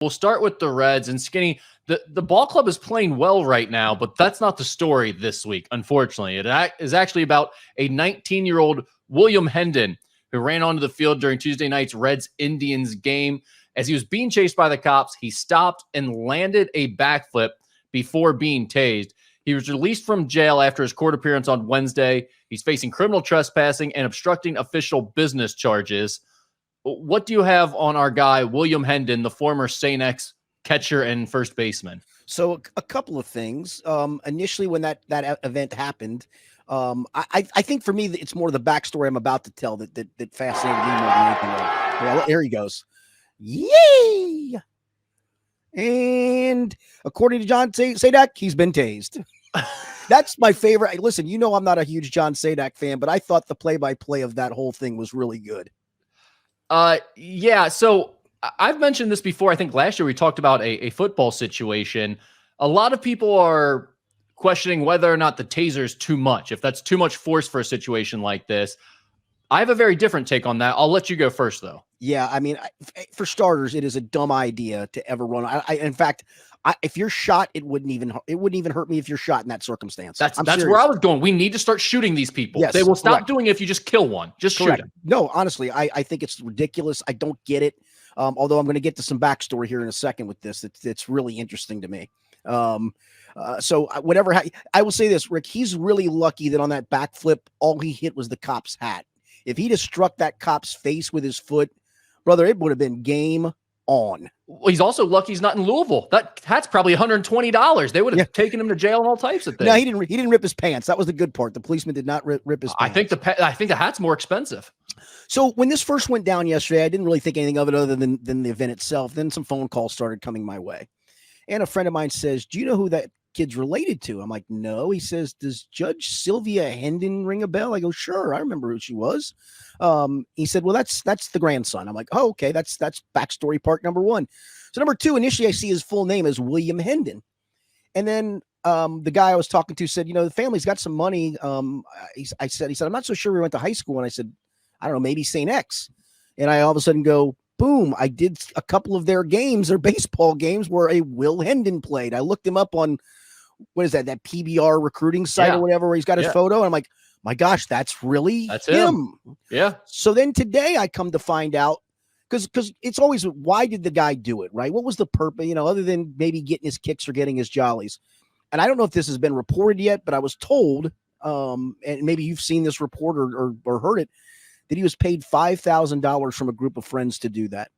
We'll start with the Reds. And Skinny, the ball club is playing well right now, but that's not the story this week, unfortunately. It is actually about a 19-year-old William Hendon who ran onto the field during Tuesday night's Reds-Indians game. As he was being chased by the cops, he stopped and landed a backflip before being tased. He was released from jail after his court appearance on Wednesday. He's facing criminal trespassing and obstructing official business charges. What do you have on our guy, William Hendon, the former St. X catcher and first baseman? So a couple of things. Initially, when that event happened, I think for me, it's more the backstory I'm about to tell that fascinated me more than anything else. Well, there he goes. Yay! And according to John Sadak, he's been tased. That's my favorite. Listen, you know I'm not a huge John Sadak fan, but I thought the play-by-play of that whole thing was really good. Yeah, so I've mentioned this before. I think last year we talked about a football situation. A lot of people are questioning whether or not the taser is too much, if that's too much force for a situation like this. I have a very different take on that. I'll let you go first, though. Yeah, I mean, for starters, it is a dumb idea to ever run. In fact, if you're shot, it wouldn't even hurt me if you're shot in that circumstance. That's where I was going. We need to start shooting these people. Yes, they will stop doing it if you just kill one. Just shoot them. No, honestly, I think it's ridiculous. I don't get it. Although I'm going to get to some backstory here in a second with this. It's really interesting to me. So whatever, I will say this, Rick, he's really lucky that on that backflip, all he hit was the cop's hat. If he'd have struck that cop's face with his foot, brother, it would have been game on. Well, he's also lucky he's not in Louisville. That hat's probably $120. They would have taken him to jail and all types of things. No, he didn't rip his pants. That was the good part. The policeman did not rip his pants. I think the hat's more expensive. So when this first went down yesterday, I didn't really think anything of it other than the event itself. Then some phone calls started coming my way. And a friend of mine says, "Do you know who that kid's related to?" I'm like, "No." He says, "Does Judge Sylvia Hendon ring a bell?" I go, "Sure, I remember who she was." He said, "Well, that's the grandson." I'm like, "Oh, okay, that's backstory part number one." So number two, initially I see his full name as William Hendon. And then the guy I was talking to said, "The family's got some money." He said, "I'm not so sure we went to high school." And I said, "I don't know, maybe St. X." And I all of a sudden go, boom, I did a couple of their games, their baseball games, where a Will Hendon played. I looked him up on, what is that PBR recruiting site or whatever, where he's got his photo. And I'm like, my gosh, that's him. Yeah. So then today I come to find out, because it's always, why did the guy do it, right? What was the purpose, other than maybe getting his kicks or getting his jollies? And I don't know if this has been reported yet, but I was told, and maybe you've seen this report or heard it, that he was paid $5,000 from a group of friends to do that.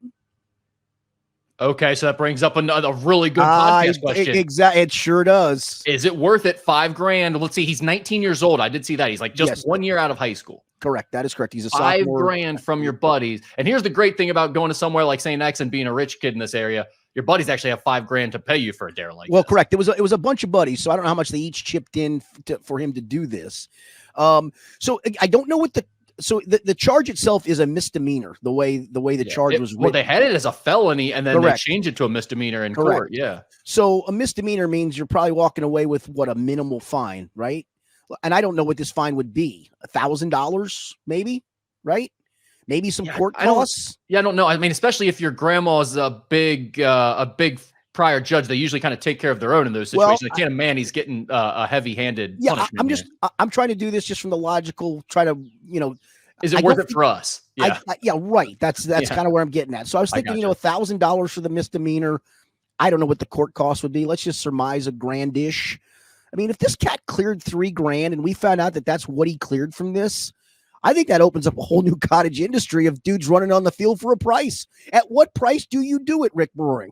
Okay, so that brings up a really good podcast question. Exactly, it sure does. Is it worth it? $5,000. Let's see. He's 19 years old. I did see that. He's like just 1 year out of high school. Correct. That is correct. He's a sophomore. $5,000 from your buddies. And here's the great thing about going to somewhere like St. X and being a rich kid in this area. Your buddies actually have $5,000 to pay you for a dare like this. Correct. It was a bunch of buddies, so I don't know how much they each chipped in for him to do this. So I don't know what the charge itself is a misdemeanor. The way the charge was written. Well, they had it as a felony, and then they changed it to a misdemeanor in court. Yeah. So a misdemeanor means you're probably walking away with a minimal fine, right? And I don't know what this fine would be. $1,000, maybe, right? Maybe some court costs. I don't know. I mean, especially if your grandma's a big prior judge, they usually kind of take care of their own in those situations. I can't imagine he's getting a heavy-handed punishment. I'm trying to do this just from the logical, is it worth it for us? Yeah. Right. That's kind of where I'm getting at. So I was thinking, $1,000 for the misdemeanor. I don't know what the court cost would be. Let's just surmise $1,000-ish. I mean, if this cat cleared $3,000 and we found out that that's what he cleared from this, I think that opens up a whole new cottage industry of dudes running on the field for a price. At what price do you do it, Rick Broering?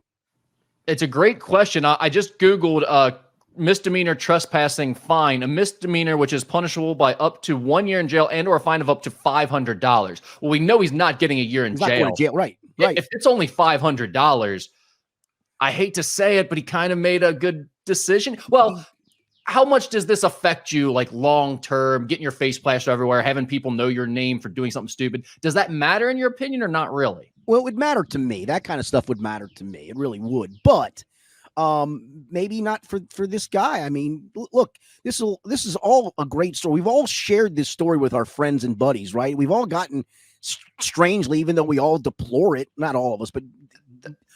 It's a great question. I just Googled misdemeanor trespassing fine, a misdemeanor which is punishable by up to 1 year in jail and or a fine of up to $500. Well, we know he's not getting a year in jail. Not going to jail. Right. If it's only $500, I hate to say it, but he kind of made a good decision. Well, how much does this affect you, like long-term, getting your face splashed everywhere, having people know your name for doing something stupid? Does that matter in your opinion or not really? Well, it would matter to me. That kind of stuff would matter to me. It really would. But maybe not for this guy. I mean, look, this is all a great story. We've all shared this story with our friends and buddies, right? We've all gotten, strangely, even though we all deplore it, not all of us, but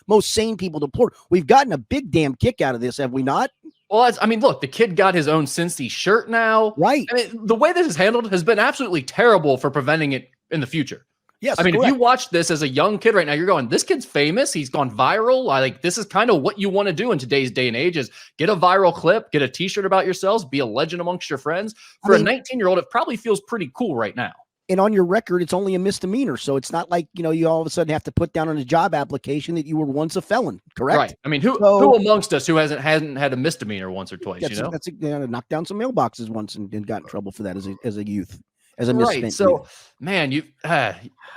most sane people deplored. We've gotten a big damn kick out of this, have we not? Well, I mean, look, the kid got his own Cincy shirt now. Right. I mean, the way this is handled has been absolutely terrible for preventing it in the future. Yes. I mean, correct. if you watch this as a young kid right now, you're going, this kid's famous. He's gone viral. This is kind of what you want to do in today's day and age is get a viral clip, get a t-shirt about yourselves, be a legend amongst your friends. For a 19-year-old, it probably feels pretty cool right now. And on your record, it's only a misdemeanor. So it's not like, you all of a sudden have to put down on a job application that you were once a felon, correct? Right. I mean, who amongst us who hasn't had a misdemeanor once or twice, That's knocked down some mailboxes once and got in trouble for that as a youth. As a misspent So, youth. man,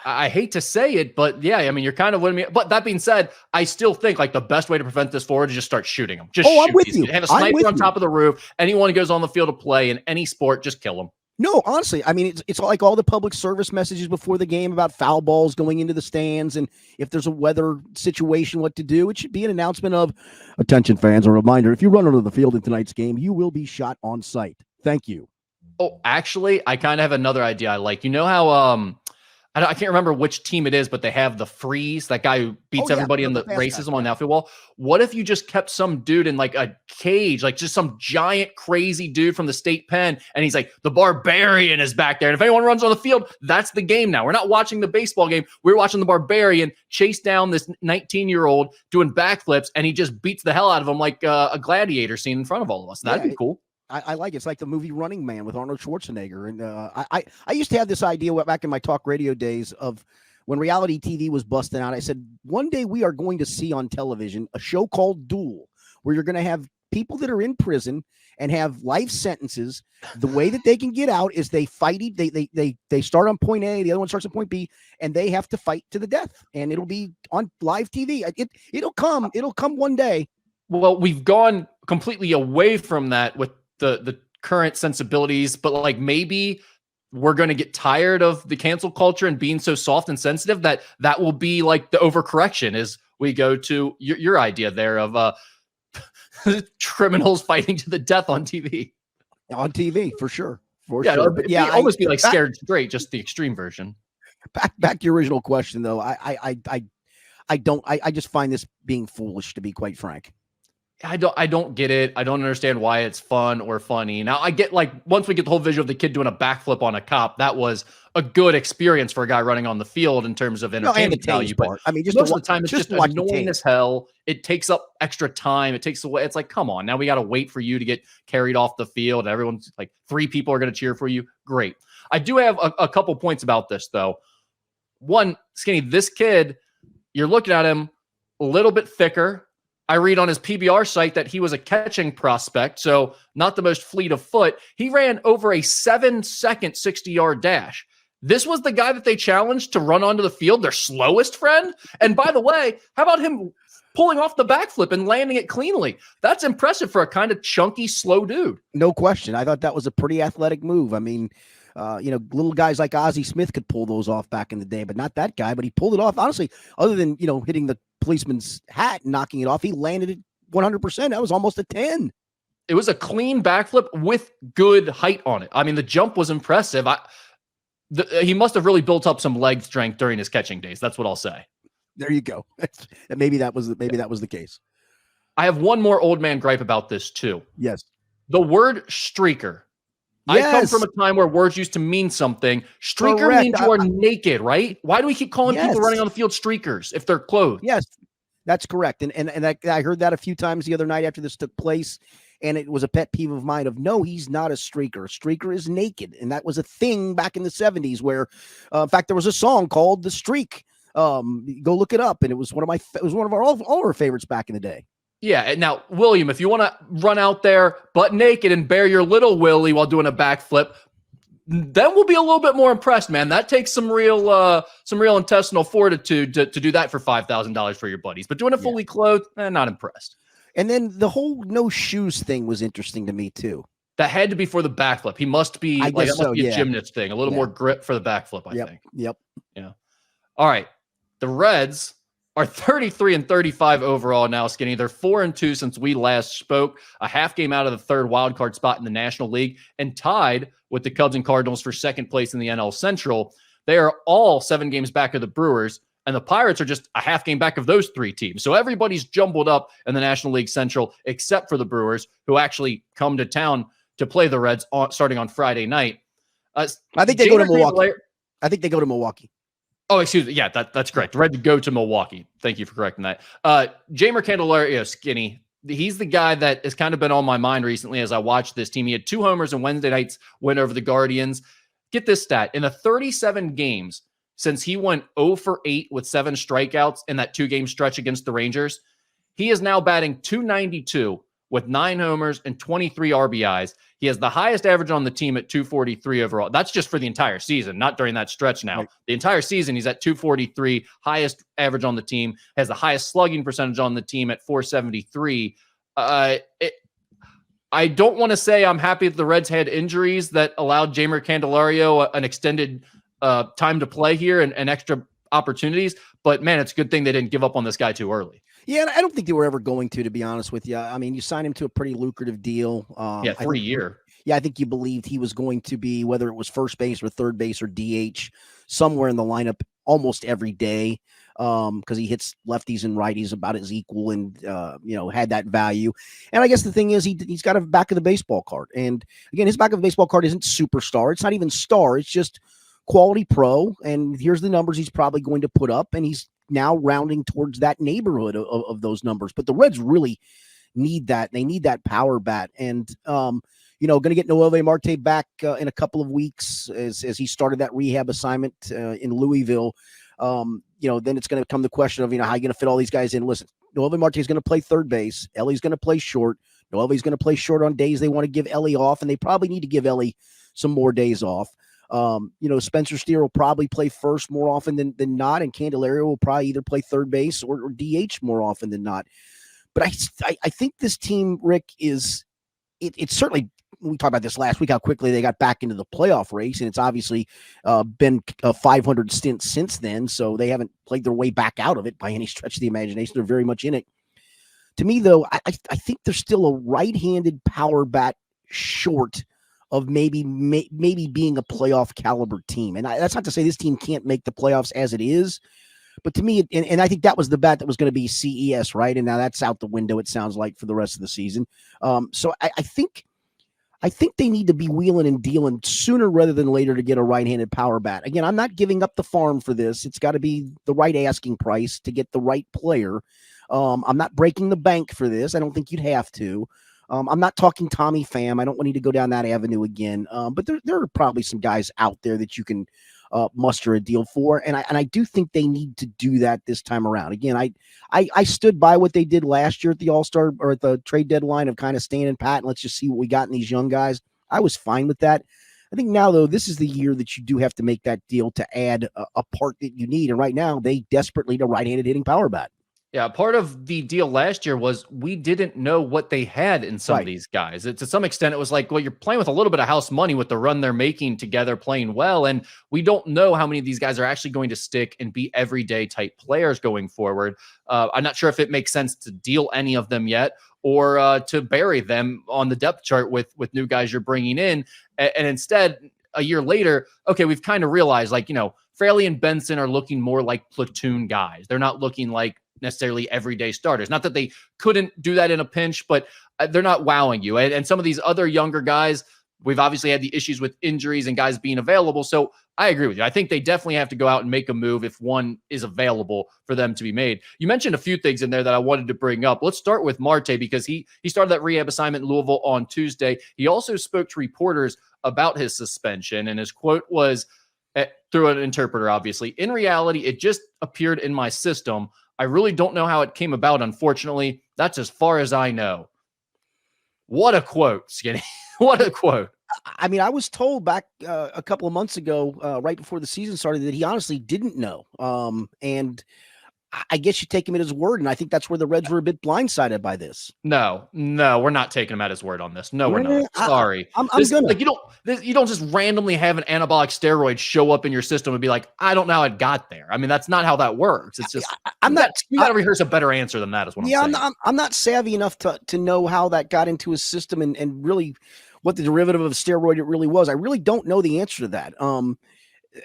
I hate to say it, but yeah, I mean, you're kind of winning me. But that being said, I still think like the best way to prevent this forward is just start shooting them. Just shoot I'm with these. you. Have a sniper on top of the roof. Anyone who goes on the field to play in any sport, just kill them. No, honestly, I mean, it's like all the public service messages before the game about foul balls going into the stands. And if there's a weather situation, what to do, it should be an announcement of attention fans. A reminder, if you run onto the field in tonight's game, you will be shot on sight. Thank you. Oh, actually, I kind of have another idea I like. You know how I can't remember which team it is, but they have the freeze, that guy who beats everybody in the racism on the outfield wall. What if you just kept some dude in like a cage, like just some giant crazy dude from the state pen, and he's like, the barbarian is back there. And if anyone runs on the field, that's the game now. We're not watching the baseball game. We're watching the barbarian chase down this 19-year-old doing backflips, and he just beats the hell out of him like a gladiator scene in front of all of us. That'd be cool. I like it. It's like the movie Running Man with Arnold Schwarzenegger. And I used to have this idea back in my talk radio days of when reality TV was busting out. I said, one day we are going to see on television a show called Duel, where you're going to have people that are in prison and have life sentences. The way that they can get out is they fight. They start on point A, the other one starts on point B, and they have to fight to the death. And it'll be on live TV. It'll come one day. Well, we've gone completely away from that with the current sensibilities, but like maybe we're going to get tired of the cancel culture and being so soft and sensitive that will be like the overcorrection as we go to your idea there of criminals fighting to the death on TV. On TV, for sure. It'd almost be like Scared Straight, just the extreme version. Back to your original question, though. I just find this being foolish, to be quite frank. I don't get it. I don't understand why it's fun or funny. Now I get like once we get the whole visual of the kid doing a backflip on a cop, that was a good experience for a guy running on the field in terms of entertainment value. But I mean, just most of the time it's just annoying as hell. It takes up extra time. It takes away. It's like, come on, now we got to wait for you to get carried off the field. Everyone's like 3 people are going to cheer for you. Great. I do have a couple points about this though. One, Skinny, this kid, you're looking at him a little bit thicker. I read on his PBR site that he was a catching prospect, so not the most fleet of foot. He ran over a 7-second 60-yard dash. This was the guy that they challenged to run onto the field, their slowest friend. And by the way, how about him pulling off the backflip and landing it cleanly? That's impressive for a kind of chunky, slow dude. No question. I thought that was a pretty athletic move. I mean, little guys like Ozzie Smith could pull those off back in the day, but not that guy. But he pulled it off. Honestly, other than, hitting the policeman's hat and knocking it off, he landed it 100%. That was almost a 10. It was a clean backflip with good height on it. I mean, the jump was impressive. He must have really built up some leg strength during his catching days. That's what I'll say. There you go. Maybe that was the case. I have one more old man gripe about this too. Yes. The word streaker. Yes. I come from a time where words used to mean something. Streaker means you are naked, right? Why do we keep calling people running on the field streakers if they're clothed? Yes, that's correct. And I heard that a few times the other night after this took place, and it was a pet peeve of mine of, no, he's not a streaker. A streaker is naked. And that was a thing back in the 70s where, in fact, there was a song called The Streak. Go look it up. And it was one of all our favorites back in the day. Yeah. And now, William, if you want to run out there butt naked and bare your little willy while doing a backflip, then we'll be a little bit more impressed, man. That takes some real intestinal fortitude to do that for $5,000 for your buddies. But doing it fully clothed, not impressed. And then the whole no shoes thing was interesting to me too. That had to be for the backflip. He must be a gymnast thing, a little more grip for the backflip, I think. Yep. Yeah. All right. The Reds are 33-35 overall now, Skinny. They're 4-2 since we last spoke. A half game out of the third wild card spot in the National League and tied with the Cubs and Cardinals for second place in the NL Central. They are all 7 games back of the Brewers and the Pirates are just a half game back of those 3 teams. So everybody's jumbled up in the National League Central except for the Brewers, who actually come to town to play the Reds starting on Friday night. I think they go to Milwaukee. I think they go to Milwaukee. Oh, excuse me. Yeah, that's correct. The Reds go to Milwaukee. Thank you for correcting that. Jeimer Candelario, Skinny, he's the guy that has kind of been on my mind recently as I watched this team. He had 2 homers in Wednesday night's win over the Guardians. Get this stat. In the 37 games since he went 0 for 8 with 7 strikeouts in that 2-game stretch against the Rangers, he is now batting .292 with 9 homers and 23 RBIs. He has the highest average on the team at 243 overall. That's just for the entire season, not during that stretch now. Right. The entire season, he's at 243, highest average on the team, has the highest slugging percentage on the team at 473. I don't want to say I'm happy that the Reds had injuries that allowed Jeimer Candelario an extended time to play here and extra opportunities, but man, it's a good thing they didn't give up on this guy too early. Yeah, I don't think they were ever going to be honest with you. I mean, you signed him to a pretty lucrative deal. 3-year. Yeah, I think you believed he was going to be, whether it was first base or third base or DH, somewhere in the lineup almost every day, because he hits lefties and righties about as equal and, had that value. And I guess the thing is he's got a back of the baseball card. And again, his back of the baseball card isn't superstar. It's not even star. It's just quality pro. And here's the numbers he's probably going to put up. And he's now rounding towards that neighborhood of those numbers. But the Reds really need that. They need that power bat. And, going to get Noelvi Marte back in a couple of weeks as he started that rehab assignment in Louisville. Then it's going to come the question of, how you going to fit all these guys in. Listen, Noelvi Marte is going to play third base. Ellie's going to play short. Noelvi's going to play short on days they want to give Ellie off, and they probably need to give Ellie some more days off. Spencer Steer will probably play first more often than not, and Candelario will probably either play third base or DH more often than not. But I think this team, Rick, it's certainly, we talked about this last week, how quickly they got back into the playoff race, and it's obviously been a 500 stint since then, so they haven't played their way back out of it by any stretch of the imagination. They're very much in it. To me, though, I think there's still a right-handed power bat short of maybe being a playoff caliber team. And that's not to say this team can't make the playoffs as it is, but to me, and I think that was the bat that was going to be CES, right? And now that's out the window, it sounds like, for the rest of the season. So I think they need to be wheeling and dealing sooner rather than later to get a right-handed power bat. Again, I'm not giving up the farm for this. It's got to be the right asking price to get the right player. I'm not breaking the bank for this. I don't think you'd have to. I'm not talking Tommy Pham. I don't need to go down that avenue again. But there are probably some guys out there that you can muster a deal for, and I do think they need to do that this time around. Again, I stood by what they did last year at the All-Star or at the trade deadline of kind of standing pat and let's just see what we got in these young guys. I was fine with that. I think now, though, this is the year that you do have to make that deal to add a part that you need, and right now they desperately need a right-handed hitting power bat. Yeah, part of the deal last year was we didn't know what they had in some of these guys. To some extent, it was like, well, you're playing with a little bit of house money with the run they're making together, playing well, and we don't know how many of these guys are actually going to stick and be everyday type players going forward. I'm not sure if it makes sense to deal any of them yet or to bury them on the depth chart with new guys you're bringing in. And instead, a year later, okay, we've kind of realized, Fraley and Benson are looking more like platoon guys. They're not looking like necessarily everyday starters. Not that they couldn't do that in a pinch, but they're not wowing you. And some of these other younger guys, we've obviously had the issues with injuries and guys being available. So I agree with you. I think they definitely have to go out and make a move if one is available for them to be made. You mentioned a few things in there that I wanted to bring up. Let's start with Marte because he started that rehab assignment in Louisville on Tuesday. He also spoke to reporters about his suspension, and his quote was, through an interpreter, obviously, "In reality, it just appeared in my system. I really don't know how it came about, unfortunately. That's as far as I know." What a quote, Skinny. What a quote. I mean, I was told back a couple of months ago, right before the season started, that he honestly didn't know. And I guess you take him at his word, and I think that's where the Reds were a bit blindsided by this. No, we're not taking him at his word on this. No, we're not. Sorry. I'm gonna. You don't just randomly have an anabolic steroid show up in your system and be like, I don't know how it got there. I mean, that's not how that works. It's just you got to rehearse a better answer than that. Is what I'm saying. I'm not savvy enough to know how that got into his system and really what the derivative of a steroid it really was. I really don't know the answer to that.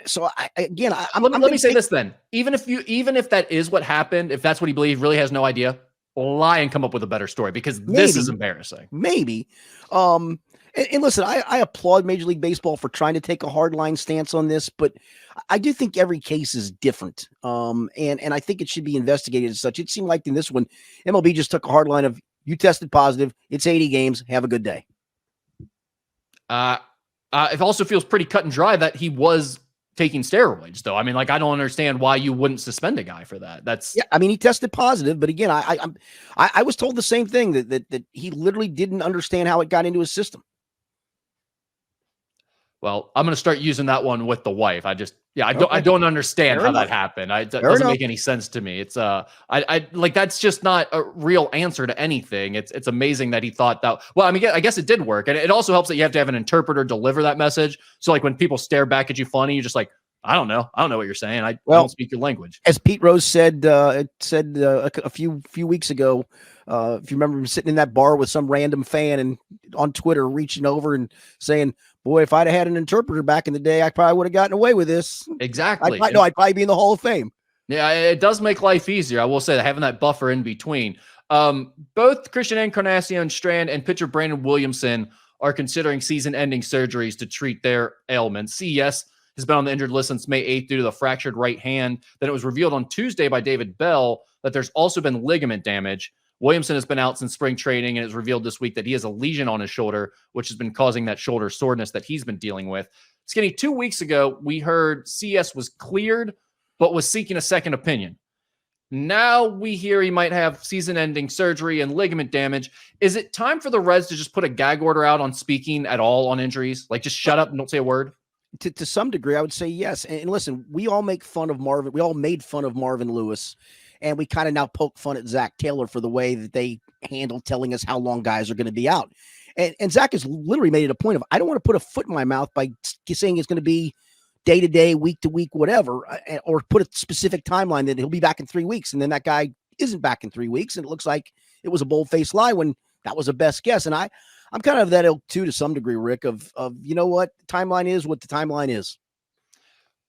So I'm Let me gonna say take, this then. Even if that is what happened, if that's what he believes, really has no idea, lie and come up with a better story, because this is embarrassing. Maybe. And listen, I applaud Major League Baseball for trying to take a hardline stance on this, but I do think every case is different. And I think it should be investigated as such. It seemed like in this one, MLB just took a hard line of, you tested positive, it's 80 games, have a good day. It also feels pretty cut and dry that he was taking steroids, though. I mean, like, I don't understand why you wouldn't suspend a guy for that. I mean, he tested positive, but again, I was told the same thing, that he literally didn't understand how it got into his system. Well, I'm going to start using that one with the wife. I don't understand how that happened. It doesn't make any sense to me. It's I like, that's just not a real answer to anything. It's amazing that he thought that. Well, I mean, I guess it did work, and it also helps that you have to have an interpreter deliver that message. So like when people stare back at you funny, you're just like, I don't know what you're saying. I don't speak your language. As Pete Rose said a few weeks ago, if you remember him sitting in that bar with some random fan and on Twitter reaching over and saying, boy, if I'd have had an interpreter back in the day, I probably would have gotten away with this. Exactly. I'd probably be in the Hall of Fame. Yeah, it does make life easier. I will say that, having that buffer in between. Both Christian Encarnacion-Strand and pitcher Brandon Williamson are considering season-ending surgeries to treat their ailments. CES has been on the injured list since May 8th due to the fractured right hand. Then it was revealed on Tuesday by David Bell that there's also been ligament damage. Williamson has been out since spring training, and it's revealed this week that he has a lesion on his shoulder, which has been causing that shoulder soreness that he's been dealing with. Skinny, 2 weeks ago, we heard CS was cleared, but was seeking a second opinion. Now we hear he might have season-ending surgery and ligament damage. Is it time for the Reds to just put a gag order out on speaking at all on injuries? Like, just shut up and don't say a word? To some degree, I would say yes. And listen, we all make fun of Marvin. We all made fun of Marvin Lewis. And we kind of now poke fun at Zach Taylor for the way that they handle telling us how long guys are going to be out. And Zach has literally made it a point of, I don't want to put a foot in my mouth by saying it's going to be day to day, week to week, whatever, or put a specific timeline that he'll be back in 3 weeks. And then that guy isn't back in 3 weeks. And it looks like it was a bold-faced lie when that was a best guess. And I'm kind of that ilk too, to some degree, Rick, of you know what, the timeline is what the timeline is.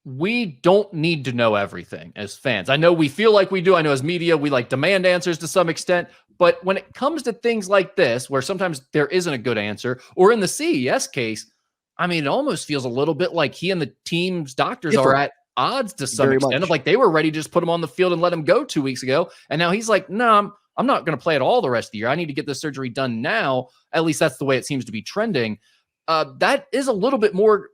We don't need to know everything as fans. I know we feel like we do. I know as media, we like demand answers to some extent. But when it comes to things like this, where sometimes there isn't a good answer, or in the CES case, I mean, it almost feels a little bit like he and the team's doctors are at odds to some extent. Of like, they were ready to just put him on the field and let him go 2 weeks ago. And now he's like, no, I'm not going to play at all the rest of the year. I need to get this surgery done now. At least that's the way it seems to be trending. That is a little bit more,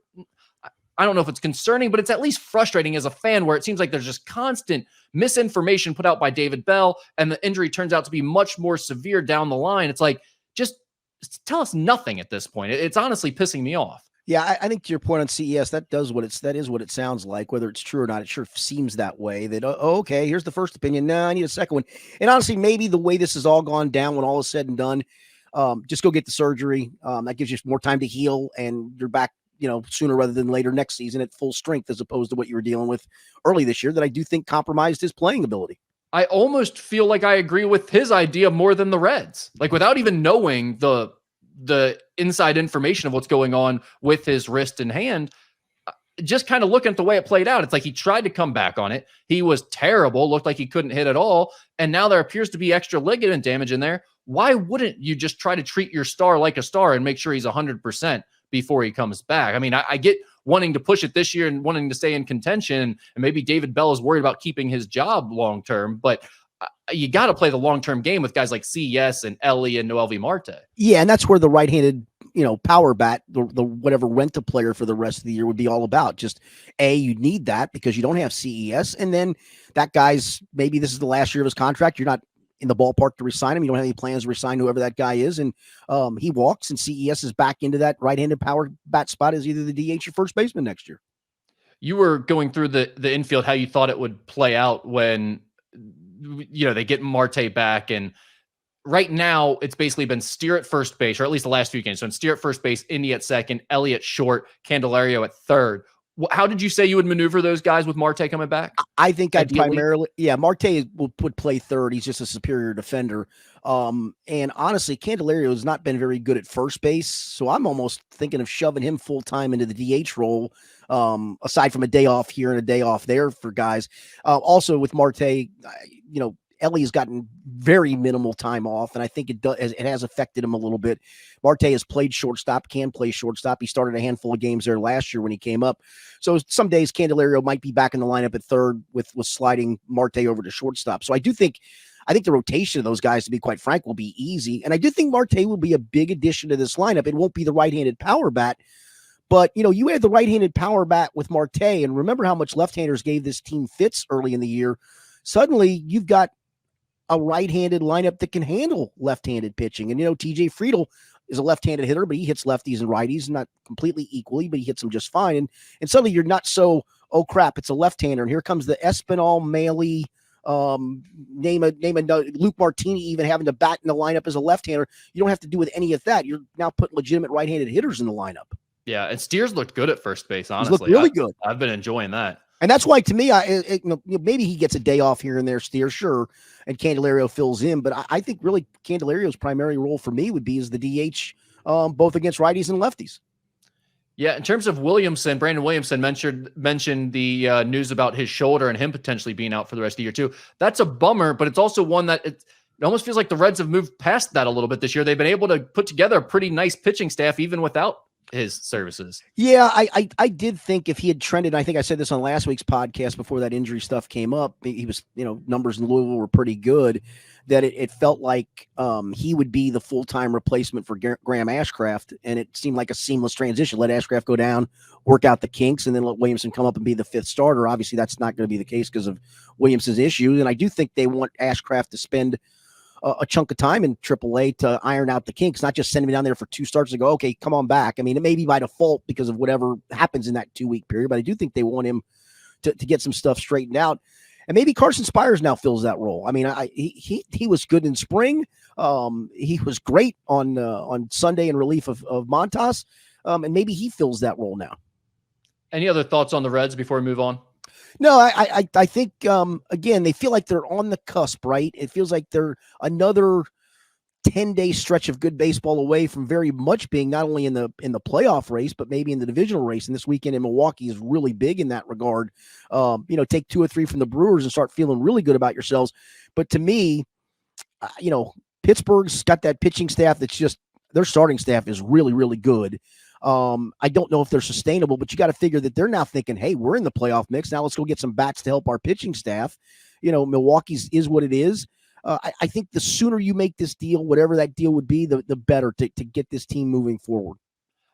I don't know if it's concerning, but it's at least frustrating as a fan, where it seems like there's just constant misinformation put out by David Bell, and the injury turns out to be much more severe down the line. It's like, just tell us nothing at this point. It's honestly pissing me off. Yeah, I think to your point on CES, that is what it sounds like. Whether it's true or not, it sure seems that way. That okay, here's the first opinion. No, I need a second one. And honestly, maybe the way this has all gone down, when all is said and done, just go get the surgery. That gives you more time to heal, and you're back, sooner rather than later next season at full strength, as opposed to what you were dealing with early this year that I do think compromised his playing ability. I almost feel like I agree with his idea more than the Reds. Like, without even knowing the inside information of what's going on with his wrist and hand, just kind of looking at the way it played out, it's like he tried to come back on it. He was terrible, looked like he couldn't hit at all. And now there appears to be extra ligament damage in there. Why wouldn't you just try to treat your star like a star and make sure he's 100% before he comes back? I mean, I get wanting to push it this year and wanting to stay in contention, and maybe David Bell is worried about keeping his job long-term, but you got to play the long-term game with guys like CES and Ellie and Noelvi Marte. Yeah, and that's where the right-handed, power bat, the whatever rent-a player for the rest of the year would be all about. Just you need that because you don't have CES, and then that guy's, maybe this is the last year of his contract. You're not in the ballpark to resign him. You don't have any plans to resign whoever that guy is, and he walks, and CES is back into that right-handed power bat spot as either the DH or first baseman next year. You were going through the infield, how you thought it would play out when they get Marte back, and right now it's basically been Steer at first base, or at least the last few games. So in Steer at first base, Indy at second, Elliott short, Candelario at third. How did you say you would maneuver those guys with Marte coming back? I think I'd Ideally? primarily, Marte would play third. He's just a superior defender. And honestly, Candelario has not been very good at first base. So I'm almost thinking of shoving him full time into the DH role, aside from a day off here and a day off there for guys. Also with Marte, Ellie has gotten very minimal time off, and I think it has affected him a little bit. Marte has played shortstop, can play shortstop. He started a handful of games there last year when he came up. So some days Candelario might be back in the lineup at third with sliding Marte over to shortstop. So I think the rotation of those guys, to be quite frank, will be easy. And I do think Marte will be a big addition to this lineup. It won't be the right-handed power bat, but you had the right-handed power bat with Marte, and remember how much left-handers gave this team fits early in the year. Suddenly you've got a right-handed lineup that can handle left-handed pitching. And, TJ Friedl is a left-handed hitter, but he hits lefties and righties, not completely equally, but he hits them just fine. And suddenly you're not so, oh crap, it's a left-hander. And here comes the Espinal, Maley, name a Luke Martini even having to bat in the lineup as a left-hander. You don't have to do with any of that. You're now putting legitimate right-handed hitters in the lineup. Yeah, and Steers looked good at first base, honestly. He's looked really good. I've been enjoying that. And that's why, to me, maybe he gets a day off here and there, Steers, sure, and Candelario fills in. But I think really Candelario's primary role for me would be as the DH, both against righties and lefties. Yeah, in terms of Williamson, Brandon Williamson mentioned the news about his shoulder and him potentially being out for the rest of the year too. That's a bummer, but it's also one that it almost feels like the Reds have moved past that a little bit this year. They've been able to put together a pretty nice pitching staff even without his services. Yeah, I did think if he had trended, I think I said this on last week's podcast before that injury stuff came up, he was, numbers in Louisville were pretty good, that it felt like he would be the full-time replacement for Graham Ashcraft, and it seemed like a seamless transition. Let Ashcraft go down, work out the kinks, and then let Williamson come up and be the fifth starter. Obviously, that's not going to be the case because of Williamson's issues, and I do think they want Ashcraft to spend a chunk of time in AAA to iron out the kinks, not just send him down there for 2 starts and go, okay, come on back. I mean, it may be by default because of whatever happens in that 2-week period, but I do think they want him to get some stuff straightened out. And maybe Carson Spires now fills that role. I mean, he was good in spring. He was great on Sunday in relief of Montas, and maybe he fills that role now. Any other thoughts on the Reds before we move on? No, I think, again, they feel like they're on the cusp, right? It feels like they're another 10-day stretch of good baseball away from very much being not only in the playoff race, but maybe in the divisional race. And this weekend in Milwaukee is really big in that regard. Take 2 or 3 from the Brewers and start feeling really good about yourselves. But to me, Pittsburgh's got that pitching staff that's just, their starting staff is really, really good. I don't know if they're sustainable, but you got to figure that they're now thinking, hey, we're in the playoff mix. Now let's go get some bats to help our pitching staff. Milwaukee's is what it is. I think the sooner you make this deal, whatever that deal would be, the better to get this team moving forward.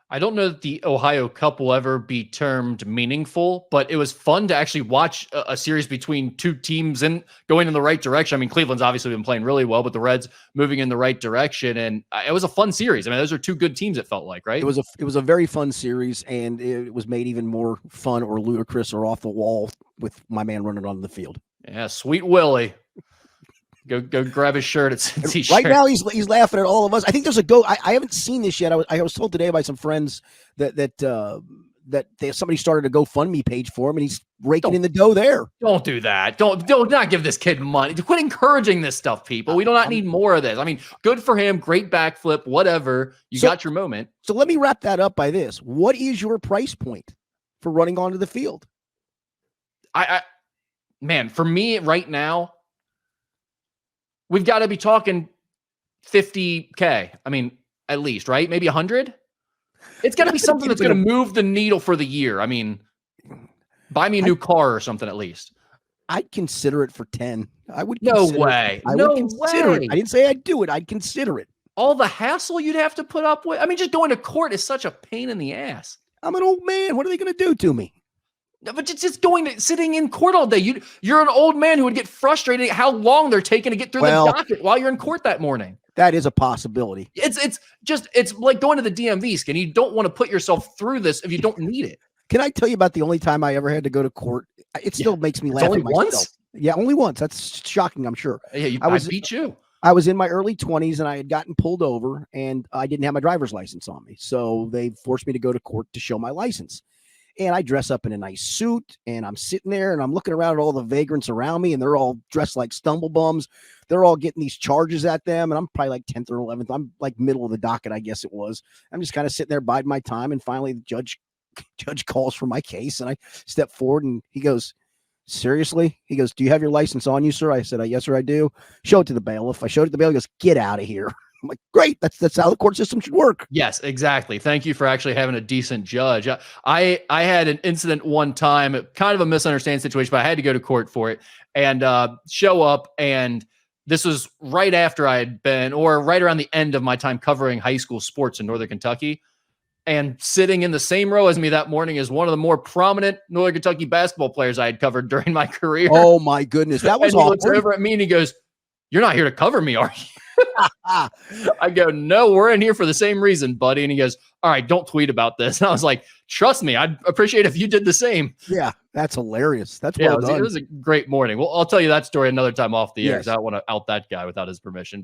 I don't know that the Ohio Cup will ever be termed meaningful, but it was fun to actually watch a series between 2 teams and going in the right direction. I mean, Cleveland's obviously been playing really well, but the Reds moving in the right direction, and it was a fun series. I mean, those are 2 good teams. It felt like, right? It was a very fun series, and it was made even more fun or ludicrous or off the wall with my man running on the field. Yeah, Sweet Willie. Go grab his shirt. It's right now he's laughing at all of us. I think there's a go. I haven't seen this yet. I was told today by some friends that somebody started a GoFundMe page for him, and he's raking in the dough there. Don't do that. Don't not give this kid money. Quit encouraging this stuff, people. We do not need more of this. I mean, good for him. Great backflip. Whatever. You got your moment. So let me wrap that up by this. What is your price point for running onto the field? Man, for me right now, we've got to be talking $50K. I mean, at least, right? Maybe 100. It's got to be something that's going to move the needle for the year. I mean, buy me a new car or something at least. I'd consider it for 10. I would. No way. I would consider it. I didn't say I'd do it. I'd consider it. All the hassle you'd have to put up with. I mean, just going to court is such a pain in the ass. I'm an old man. What are they going to do to me? But just sitting in court all day. You're an old man who would get frustrated at how long they're taking to get through the docket while you're in court that morning. That is a possibility. It's like going to the DMV, Skin. You don't want to put yourself through this if you don't need it. Can I tell you about the only time I ever had to go to court? It still makes me laugh. Only once? Yeah, only once. That's shocking, I'm sure. Yeah, I beat you. I was in my early 20s and I had gotten pulled over and I didn't have my driver's license on me. So they forced me to go to court to show my license. And I dress up in a nice suit, and I'm sitting there and I'm looking around at all the vagrants around me, and they're all dressed like stumble bums. They're all getting these charges at them, and I'm probably like 10th or 11th. I'm like middle of the docket, I guess it was. I'm just kind of sitting there biding my time, and finally the judge calls for my case, and I step forward, and he goes, seriously? He goes, do you have your license on you, sir? I said, yes, sir, I do. Show it to the bailiff. I showed it to the bailiff. He goes, get out of here. I'm like, great. That's how the court system should work. Yes, exactly. Thank you for actually having a decent judge. I had an incident one time, kind of a misunderstanding situation, but I had to go to court for it and show up. And this was right after I had been, or right around the end of my time covering high school sports in Northern Kentucky. And sitting in the same row as me that morning is one of the more prominent Northern Kentucky basketball players I had covered during my career. Oh my goodness. That was and he awkward. looks over at me and he goes, you're not here to cover me, are you? I go, no, we're in here for the same reason, buddy. And he goes, all right, don't tweet about this. And I was like, trust me, I'd appreciate if you did the same. Yeah, that's hilarious. That's well done. It was a great morning. Well, I'll tell you that story another time off the air because Yes. I don't want to out that guy without his permission.